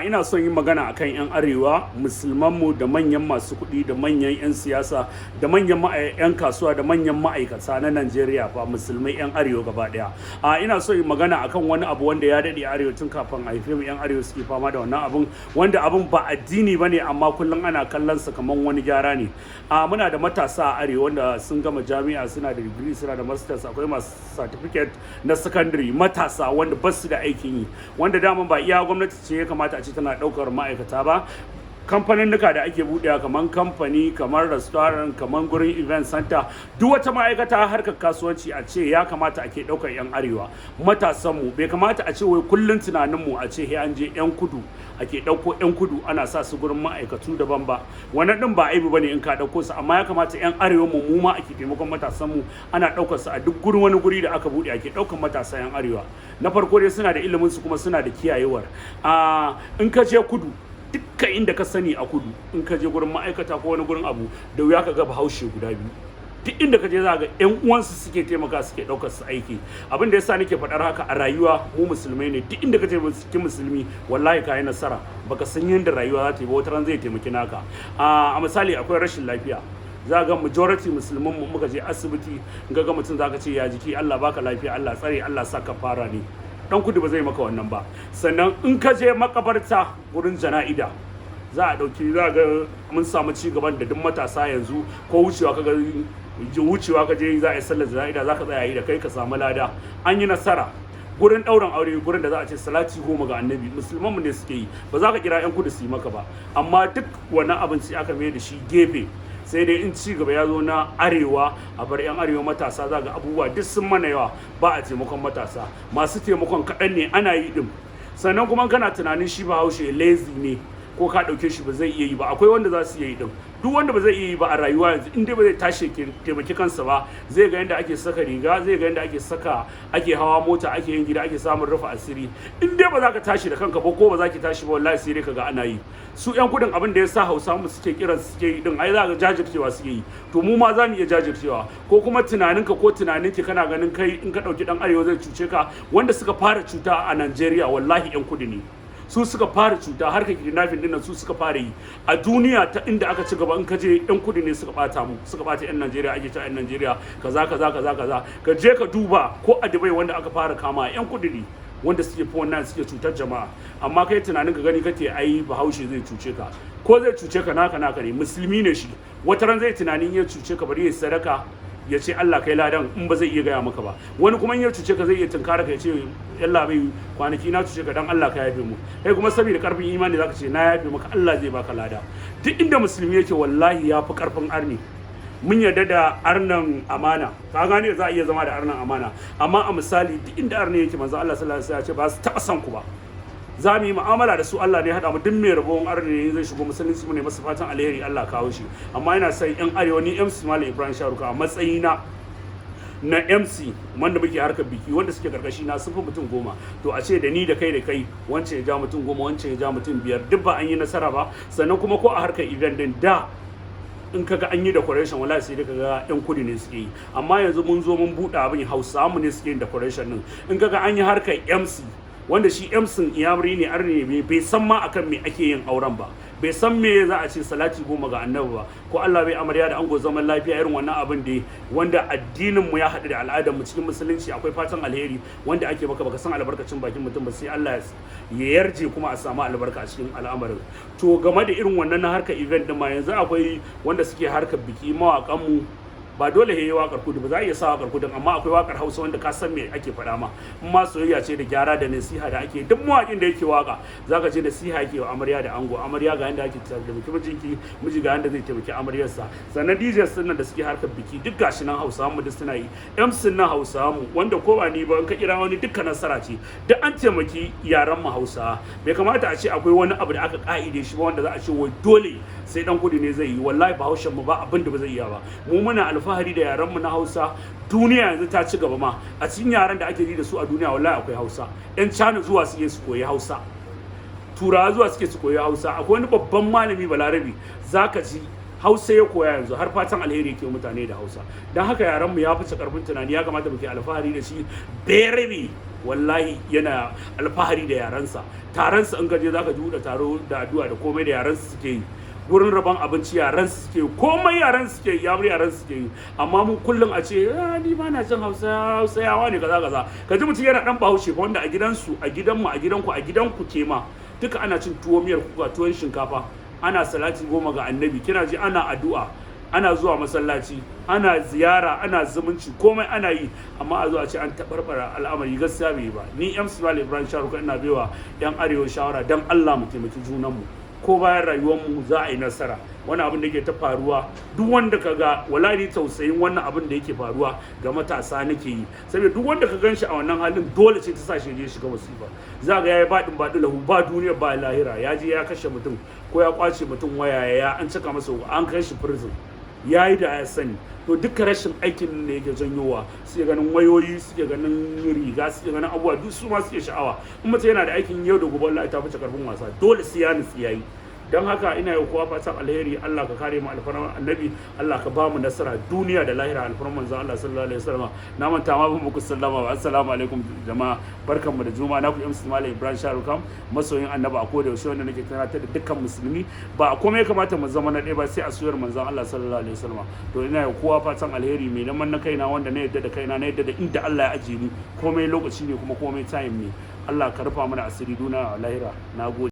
ina son yin magana akan 'yan arewa musulmanmu da manyan masu kuɗi da manyan 'yan siyasa da manyan 'yan kasuwa da manyan ma'aikata na Najeriya fa musulmai 'yan arewa gaba ɗaya. Ina son yin magana akan wani abu wanda ya daɗe arewa tun kafin a haife mu 'yan arewa suke fama da wannan abun, wanda abun ba addini bane amma kullum ana kallon sa kaman wani gyara ne. Muna da matasa a arewa wanda sun gama jami'a, suna da degree, suna da masters, akwai masu certificate na secondary, matasa wanda ba su da aikin yi, wanda daman ba iya gwamnati ce ya kamata a ce tana daukar ma'aikata ba. Kamfaninnika da ake buɗewa kamar kamfani, kamar restaurant, kamar gurin event center, duk wata ma'aikata harkar kasuwanci a ce ya kamata ake ɗaukar 'yan arewa matasanmu. Bai kamata a ce wai kullum tunaninmu a ce an je 'yan kudu ake ɗauko 'yan kudu ana sa su gurin ma'aikatu daban ba. Wannan ɗin ba aibu bane in ka ɗauko su, amma ya kamata 'yan arewa mu ma ake taimakon matasanmu, ana ɗaukar su a duk gurin wani guri da aka buɗe ake ɗaukar matasa 'yan arewa. Na farko dai suna da ilimin su kuma suna da kiyayewar. In ka je kudu, dukkan inda ka sani a kudu, in ka je gurin ma'aikata ko wani gurin abu, da wuya ka ga bahaushe guda biyu. Duk inda ka je za ga 'yan uwansu suke taimaka, suke ɗaukar su aiki. Abin da yasa nake faɗar haka, a rayuwa mu musulmai ne, duk inda ka je cikin musulmi wallahi ka yi nasara. Baka san yadda rayuwa za ta yi ba, wata ran zai taimaki naka. A misali akwai rashin lafiya, za ga majority musulman mu muka je asibiti, in ga mutum za ka ce ya jiki, Allah baka lafiya, Allah tsare, Allah saka fara ne. Dan kudu ba zai maka wannan ba. Sannan in ka je makabarta gurin jana'ida, za a dauki, za ga mun samu ci gaban da duk matasa yanzu ko wucewa ka je za a yi sallar jana'ida, za ka tsaya yi da kai ka samu lada. An yi nasara. Gurin ɗaurin aure, gurin da za a ce salati 10 ga annabi, musulman mu ne suke yi, ba za ka kira 'yan kudu su yi maka ba. Amma duk wannan abin sai aka mai da shi gefe. Sai dai in ci gaba ya zo na arewa, a bar 'yan arewa matasa, za ga abubuwa duk sun mana yawa, ba a taimakon matasa. Masu taimakon kaɗan ne, ana yi ɗin. Sannan kuma kana tunanin shi bahaushe lazy ne, ko ka ɗauke shi ba zai iya yi ba, akwai wanda za su iya yi ɗin. Duk wanda ba zai iya yi ba a rayuwa yanzu, in dai ba zai tashi taimaki kansa ba, zai ga yadda ake saka riga, zai ga yadda ake hawa mota, ake yin gida, ake samun rufe asiri. In dai ba za ka tashi da kanka ba, ko ba za ki tashi ba, wallahi sai dai ka ga ana yi. Su 'yan kudin abin da ya sa Hausa mu suke kiran suke yi din, ai za ga jajircewa suke yi. To mu ma za mu iya jajircewa. Ko kuma tunaninka ko tunaninki kana ganin kai in ka ɗauki ɗan arewa zai cuce ka, wanda suka fara cuta a Najeriya wallahi 'yan kudu ne. Su suka fara cuta, harkar kidnapping dinnan su suka fara yi a duniya. Ta inda aka ci gaba, in ka je 'yan kudu ne suka bata mu, suka bata 'yan Najeriya, ake ta 'yan Najeriya kaza. Ka je ka duba ko a Dubai wanda aka fara kama 'yan kudu ne, wanda suke fi wannan suke cutar jama'a. Amma kai tunanin ka gani kake ai bahaushe zai cuce ka, ko zai cuce ka naka ne, musulmi ne shi. Wata ran zai tunanin ya cuce ka, bari ya sadaka ya ce Allah kai ladan, in ba zai iya gaya maka ba. Wani kuma in ya cuce ka zai iya tunkara ka ya ce yalla bai kwanaki na cuce ka, dan Allah ka yafe mu. Kai kuma saboda karfin imani zaka ce na yafe maka, Allah zai baka lada. Duk inda musulmi yake wallahi ya fi karfin arni. Mun yarda da arnan amana, ka gane, za a iya zama da arnan amana, amma a misali duk inda arni yake, manzo Allah sallallahu alaihi wasallam ya ce ba su taba san ku ba. Za mu yi mu'amala da su, Allah ne haɗa mu. Duk mai rabon arni ne zai shigo musulunci, mu ne masa fatan alheri, Allah kawo shi. Amma ina son 'yan arewa, ni MC Malam Ibrahim Sharuka a matsayina na MC wanda muke harkar biki, wanda suke karkashi na sun fi mutum 10, to a ce da ni da kai wancan ya ja mutum 10, wancan ya ja mutum 5, duk ba an yi nasara ba. Sannan kuma ko a harkar event din da, in kaga an yi decoration wallahi sai dai kaga 'yan kudu ne suke yi. Amma yanzu mun zo mun buɗe abin, Hausa mu ne suke yin decoration din. In kaga an yi harkar MC, wanda shi emsin iyamuri ne, arne ne, bai san ma akan me ake yin auren ba, bai san me za a ce salati 10 ga annabi ba, ko Allah bai amarya da ango zaman lafiya, irin wannan abin da wanda addinin mu ya haɗu da al'adar mu. Cikin musulunci akwai fatan alheri wanda ake baka san albarkacin bakin mutum ba, sai Allah ya yarje kuma a samu albarka a cikin al'amarin. To game da irin wannan na harkar event din ma, yanzu akwai wanda suke harkar biki, mawaƙan mu ba dole yayi wakar kudu ba, za a iya sa wakar kudin, amma akwai wakar Hausa wanda ka san me ake faɗa ma. In ma soyayya ce da gyara da nasiha da ake, duk mawaƙin da yake waka zaka je nasiha yake wa amarya da ango, amarya ga yanda ake taimaki mijinki, miji ga yanda zai taimaki amaryarsa. Sannan DJs din nan da suke harkar biki, duk gashi nan Hausawa mu duk suna yi. MC nan Hausawa mu, wanda ko ba ni ba in ka kira wani dukkan nasara ce, duk an taimaki yaran mu Hausawa. Bai kamata a ce akwai wani abu da aka ka'ide shi ba, wanda za a ce wai dole sai dan kudu ne zai yi. Wallahi bahaushen mu ba abin da ba zai iya ba. Mu muna alfahari da yaran mu na Hausa. Duniya yanzu ta ci gaba ma, a cikin yaran da ake ji da su a duniya wallahi akwai Hausa. 'Yan China zuwa suke su koyi Hausa, Turawa zuwa suke su koyi Hausa. Akwai wani babban malami Balarabi, zaka ji Hausa ya koya yanzu, har fatan alheri ke mutane da Hausa. Dan haka yaran mu ya fice karfin tunani, ya kamata muke alfahari da shi. Berebe wallahi yana alfahari da yarensa. Taronsa in gaje zaka ji da taro da addu'a da komai da yarensa suke yi. Gurin rabon abinci yaran suke yi, komai yaran suke yi, yaran suke yi. Amma mu kullum a ce ni ba na jin Hausayawa ne kaza ka ji mutum yana dan Bahaushe ko wanda a gidansu, a gidanmu, a gidanku, a gidanku ke ma duka ana cin tuwo miyar kuka, tuwon shinkafa, ana salati 10 ga annabi, kina ji ana addu'a, ana zuwa masallaci, ana ziyara, ana zumunci, komai ana yi. Amma a zo a ce an tabarbara al'amari, gaskiya bai yi ba. Ni MC Malam Ibrahim Sharukan ina baiwa yan arewa shawara dan Allah mu taimaki junanmu, ko bayan rayuwarmu za a yi nasara. Wani abin da yake ta faruwa, duk wanda ka ga wallahi tausayin wannan abin da yake faruwa ga matasa nake yi, saboda duk wanda ka ganshi a wannan halin dole ce ta sa shi je shiga musiba. Za ga yayi baɗin lahu, ba duniya ba lahira, ya je ya kashe mutum ko ya kwace mutum waya, ya an cika masa, an kai shi prison, yayi da ya sani. To duka rashin aikin ne yake janyowa, suke ganin wayoyi, suke ganin riga, suke ganin abubuwa, duk su ma suke sha'awa. In mutum yana da aikin yau da gobe, Allah ta fice karfin wasa, dole sai ya nutsi yayi. Don haka ina yi kowa fatan alheri. Allah ka kare mu alfarman annabi, Allah ka ba mu nasara duniya da lahira alfarman manzon Allah sallallahu alaihi wasallam. Na manta ma ban muku sallama ba. Assalamu alaikum jama'a, barkanmu da juma'a. Na ku MC Malam Ibrahim Sharukan, masoyin annabi a koda yaushe, wanda nake tunatar da dukkan musulmi ba a komai kamata mu zama na ɗaya ba sai a soyar manzon Allah sallallahu alaihi wasallam. To ina yi kowa fatan alheri, mai neman na kaina, wanda na yadda da kaina, na yadda da inda Allah ya ajiye ni, komai lokaci ne kuma komai time ne. Allah ka rufa mana asiri duniya lahira. Nagode.